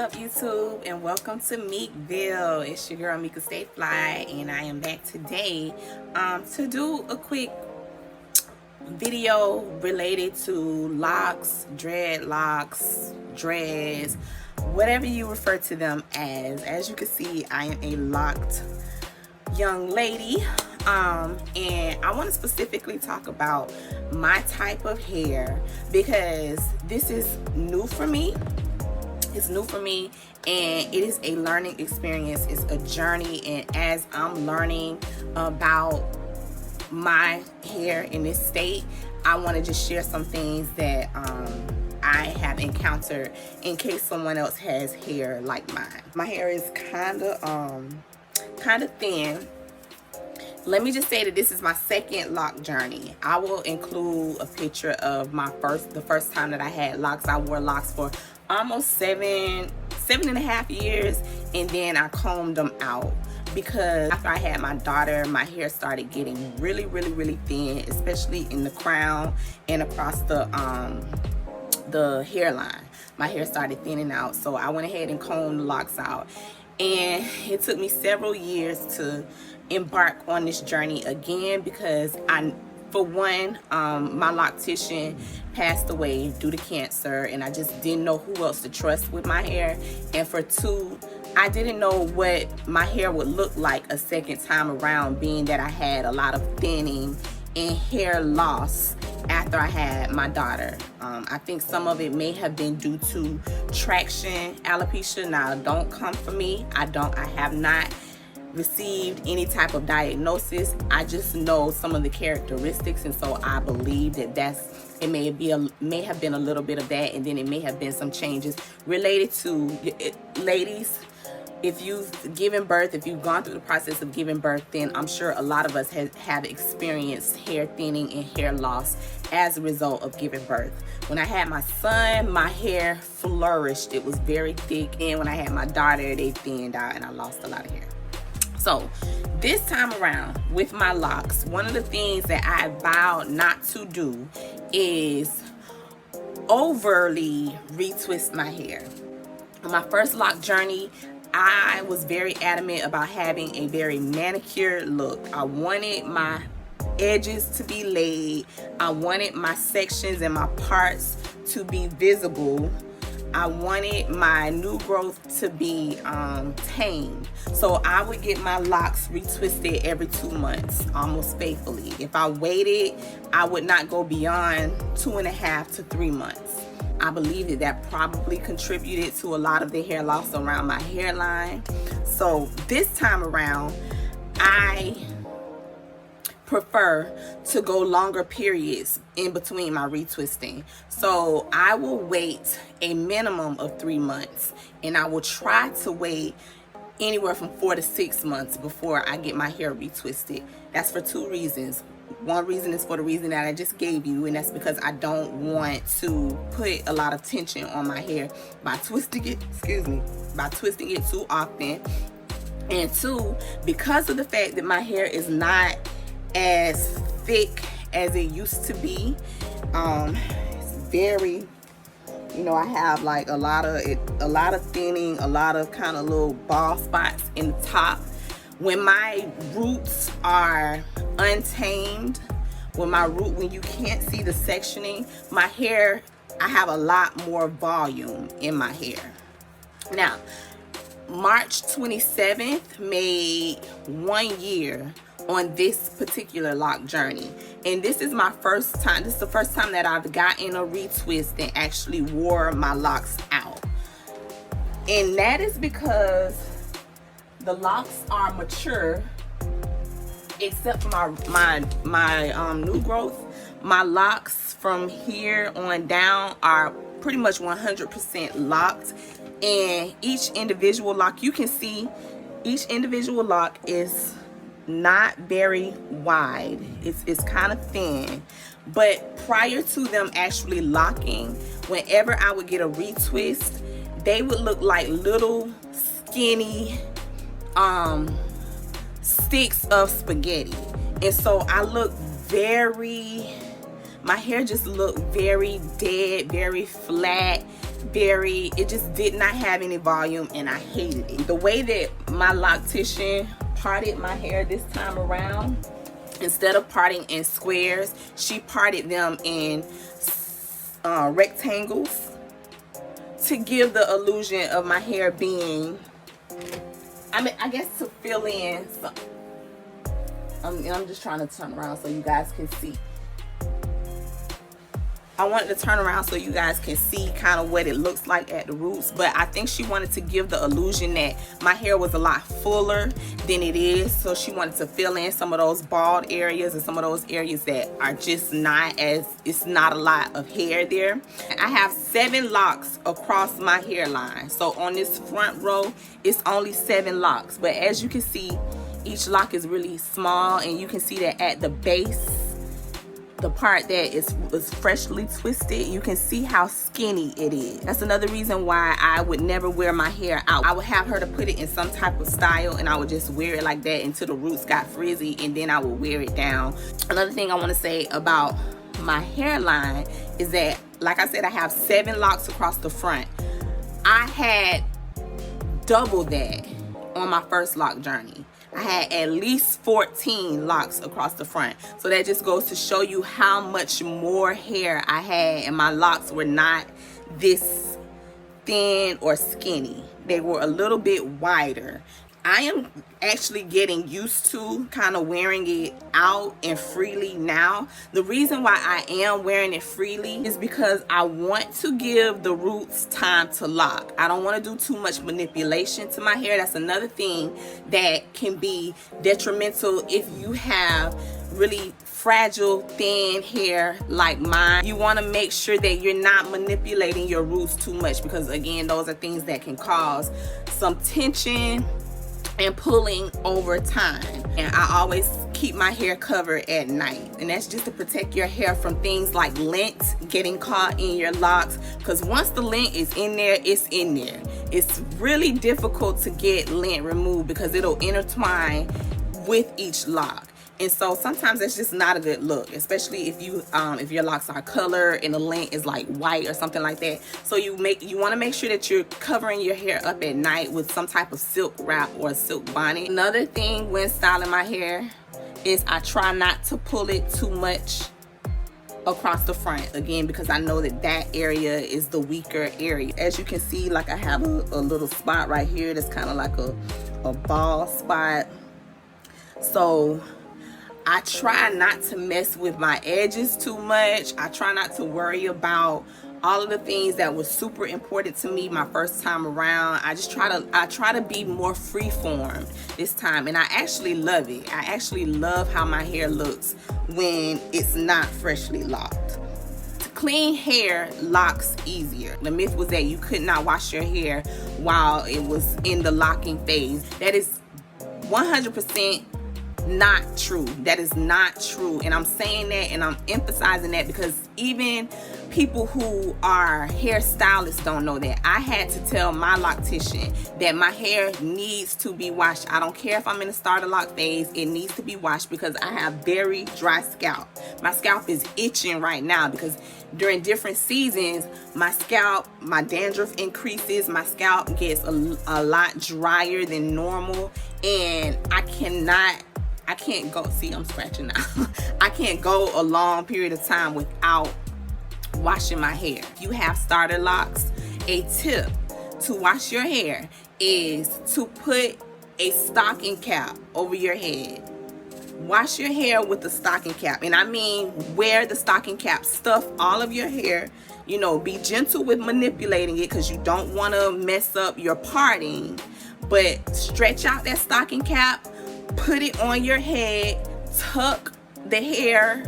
up, YouTube, and welcome to Meekville. It's your girl Mika Stay Fly, and I am back today to do a quick video related to locks, dreadlocks, dreads, whatever you refer to them as. As you can see, I am a locked young lady, and I want to specifically talk about my type of hair because this is new for me. It's new for me, and it is a learning experience. It's a journey, and as I'm learning about my hair in this state, I want to just share some things that I have encountered in case someone else has hair like mine. My hair is kind of thin. Let me just say that this is my second lock journey. I will include a picture of the first time that I had locks. I wore locks for almost seven and a half years, and then I combed them out because after I had my daughter, my hair started getting really thin, especially in the crown and across the hairline. My hair started thinning out, so I went ahead and combed the locks out, and it took me several years to embark on this journey again because for one, my Loctitian passed away due to cancer, and I just didn't know who else to trust with my hair. And for two, I didn't know what my hair would look like a second time around, being that I had a lot of thinning and hair loss after I had my daughter. I think some of it may have been due to traction alopecia. Now, don't come for me. I have not received any type of diagnosis. I just know some of the characteristics, and so I believe that it may have been a little bit of that, and then it may have been some changes related to ladies. If you've given birth, if you've gone through the process of giving birth, then I'm sure a lot of us have experienced hair thinning and hair loss as a result of giving birth. When I had my son, my hair flourished. It was very thick, and when I had my daughter, they thinned out and I lost a lot of hair. So this time around with my locks, one of the things that I vowed not to do is overly retwist my hair. On my first lock journey, I was very adamant about having a very manicured look. I wanted my edges to be laid. I wanted my sections and my parts to be visible. I wanted my new growth to be tamed. So I would get my locks retwisted every 2 months, almost faithfully. If I waited, I would not go beyond 2.5 to 3 months. I believe that probably contributed to a lot of the hair loss around my hairline. So this time around, I prefer to go longer periods in between my retwisting. So I will wait a minimum of 3 months, and I will try to wait anywhere from 4 to 6 months before I get my hair retwisted. That's for two reasons. One reason is for the reason that I just gave you, and that's because I don't want to put a lot of tension on my hair by twisting it, too often. And two, because of the fact that my hair is not as thick as it used to be, it's very, I have like a lot of thinning, a lot of kind of little bald spots in the top. When my roots are untamed, when you can't see the sectioning, my hair, I have a lot more volume in my hair. Now, March 27th made 1 year on this particular lock journey, and this is my first time. This is the first time that I've gotten a retwist and actually wore my locks out, and that is because the locks are mature, except for my new growth. My locks from here on down are pretty much 100% locked, and each individual lock, you can see each individual lock is not very wide. It's kind of thin, but prior to them actually locking, whenever I would get a retwist, they would look like little skinny sticks of spaghetti. And so I look my hair just looked very dead, very flat, it just did not have any volume, and I hated it. The way that my Loctitian parted my hair this time around, instead of parting in squares, she parted them in rectangles to give the illusion of my hair being, I guess, to fill in some. I'm just trying to turn around so you guys can see. I wanted to turn around so you guys can see kind of what it looks like at the roots, but I think she wanted to give the illusion that my hair was a lot fuller than it is. So she wanted to fill in some of those bald areas and some of those areas that are just not as, it's not a lot of hair there. I have 7 locks across my hairline. So on this front row, it's only 7 locks. But as you can see, each lock is really small, and you can see that at the base, the part that is freshly twisted, you can see how skinny it is. That's another reason why I would never wear my hair out. I would have her to put it in some type of style, and I would just wear it like that until the roots got frizzy, and then I would wear it down. Another thing I want to say about my hairline is that, like I said, I have 7 locks across the front. I had double that on my first lock journey. I had at least 14 locks across the front. So that just goes to show you how much more hair I had, and my locks were not this thin or skinny. They were a little bit wider. I am actually getting used to kind of wearing it out and freely now. The reason why I am wearing it freely is because I want to give the roots time to lock. I don't want to do too much manipulation to my hair. That's another thing that can be detrimental if you have really fragile, thin hair like mine. You want to make sure that you're not manipulating your roots too much, because again, those are things that can cause some tension and pulling over time. And I always keep my hair covered at night, and that's just to protect your hair from things like lint getting caught in your locks, because once the lint is in there, it's in there. It's really difficult to get lint removed because it'll intertwine with each lock. And so sometimes that's just not a good look, especially if you if your locks are colored and the lint is like white or something like that. So you want to make sure that you're covering your hair up at night with some type of silk wrap or a silk bonnet. Another thing when styling my hair is I try not to pull it too much across the front, again, because I know that that area is the weaker area. As you can see, like I have a little spot right here that's kind of like a bald spot. So I try not to mess with my edges too much. I try not to worry about all of the things that was super important to me my first time around. I try to be more freeform this time, and I actually love it. I actually love how my hair looks when it's not freshly locked. Clean hair locks easier. The myth was that you could not wash your hair while it was in the locking phase. That is 100% not true. That is not true, and I'm saying that and I'm emphasizing that because even people who are hairstylists don't know that. I had to tell my loctician that my hair needs to be washed. I don't care if I'm in the starter lock phase, it needs to be washed because I have very dry scalp. My scalp is itching right now because during different seasons my dandruff increases, my scalp gets a lot drier than normal, and I can't go, see, I'm scratching now. I can't go a long period of time without washing my hair. If you have starter locks, a tip to wash your hair is to put a stocking cap over your head. Wash your hair with the stocking cap, and I mean wear the stocking cap, stuff all of your hair, you know, be gentle with manipulating it because you don't want to mess up your parting, but stretch out that stocking cap, put it on your head, tuck the hair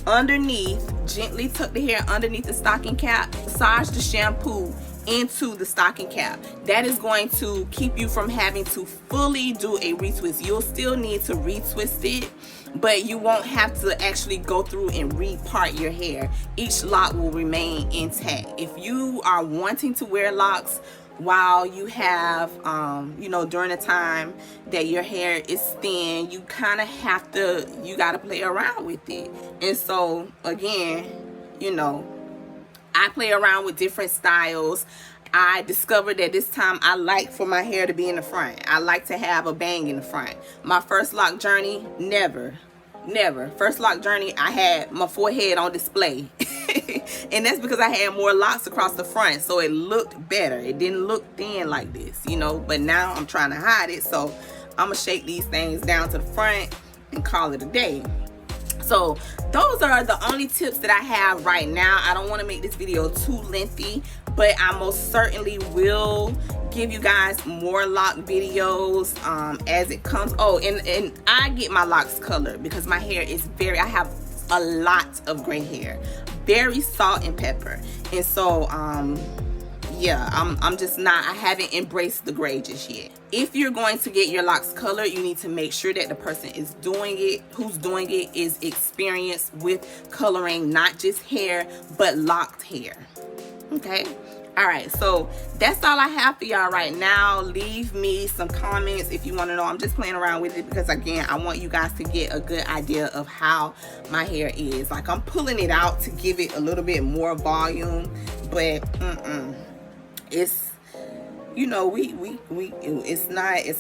underneath, gently tuck the hair underneath the stocking cap, massage the shampoo into the stocking cap. That is going to keep you from having to fully do a retwist. You'll still need to retwist it, but you won't have to actually go through and repart your hair. Each lock will remain intact. If you are wanting to wear locks while you have you know, during the time that your hair is thin, you kind of have to, you got to play around with it. And so again, you know, I play around with different styles. I discovered that this time I like for my hair to be in the front. I like to have a bang in the front. My first lock journey, never. First lock journey, I had my forehead on display. And that's because I had more locks across the front, so it looked better. It didn't look thin like this, you know. But now I'm trying to hide it, so I'm gonna shake these things down to the front and call it a day. So those are the only tips that I have right now. I don't want to make this video too lengthy, but I most certainly will give you guys more lock videos as it comes. Oh, and I get my locks colored because my hair is I have a lot of gray hair, very salt and pepper. And so yeah, I'm just not, I haven't embraced the gray just yet. If you're going to get your locks colored, you need to make sure that the person is doing it, who's doing it, is experienced with coloring not just hair, but locked hair. Okay? All right, so that's all I have for y'all right now. Leave me some comments if you want to know. I'm just playing around with it because, again, I want you guys to get a good idea of how my hair is. Like, I'm pulling it out to give it a little bit more volume, but it's, you know, it's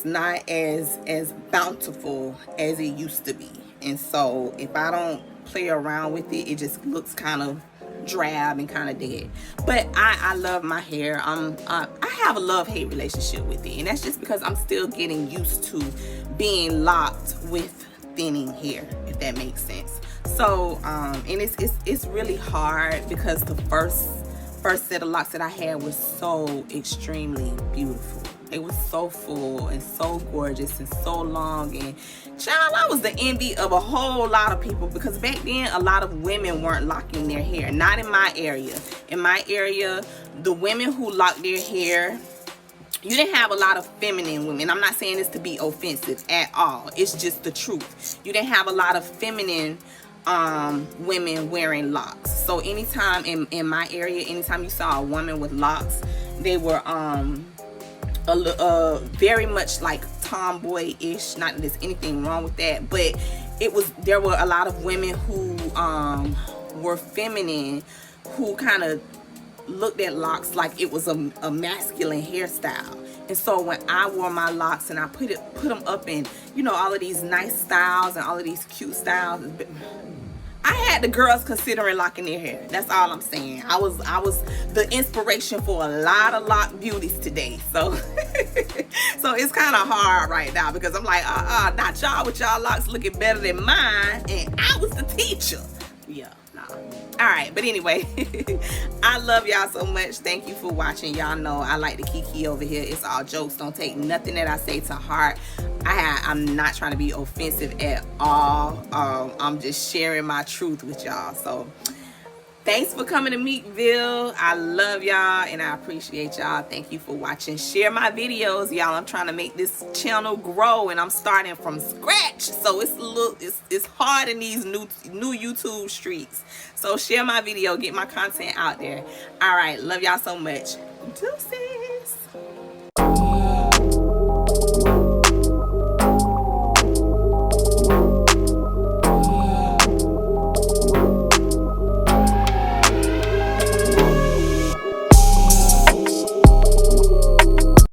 not as bountiful as it used to be. And so if I don't play around with it, it just looks kind of drab and kind of dead. But I love my hair. I have a love-hate relationship with it, and that's just because I'm still getting used to being locked with thinning hair, if that makes sense. So and it's really hard because the first set of locks that I had was so extremely beautiful. It was so full and so gorgeous and so long, and child, I was the envy of a whole lot of people because back then a lot of women weren't locking their hair. Not in my area. In my area, the women who locked their hair, you didn't have a lot of feminine women. I'm not saying this to be offensive at all. It's just the truth. You didn't have a lot of feminine women wearing locks. So anytime in my area, anytime you saw a woman with locks, they were very much like tomboy-ish. Not that there's anything wrong with that, but there were a lot of women who were feminine, who kind of looked at locks like it was a masculine hairstyle. And so when I wore my locks and I put them up in, you know, all of these nice styles and all of these cute styles, I had the girls considering locking their hair. That's all I'm saying. I was the inspiration for a lot of lock beauties today. So so it's kind of hard right now because I'm like, not y'all with y'all locks looking better than mine, and I was the teacher. Yeah, nah. All right, but anyway, I love y'all so much. Thank you for watching. Y'all know I like to kiki over here. It's all jokes. Don't take nothing that I say to heart. I'm not trying to be offensive at all. I'm just sharing my truth with y'all. So thanks for coming to Meekville. I love y'all and I appreciate y'all. Thank you for watching. Share my videos, y'all. I'm trying to make this channel grow and I'm starting from scratch. So it's hard in these new YouTube streets. So share my video, get my content out there. All right, love y'all so much. Deuces.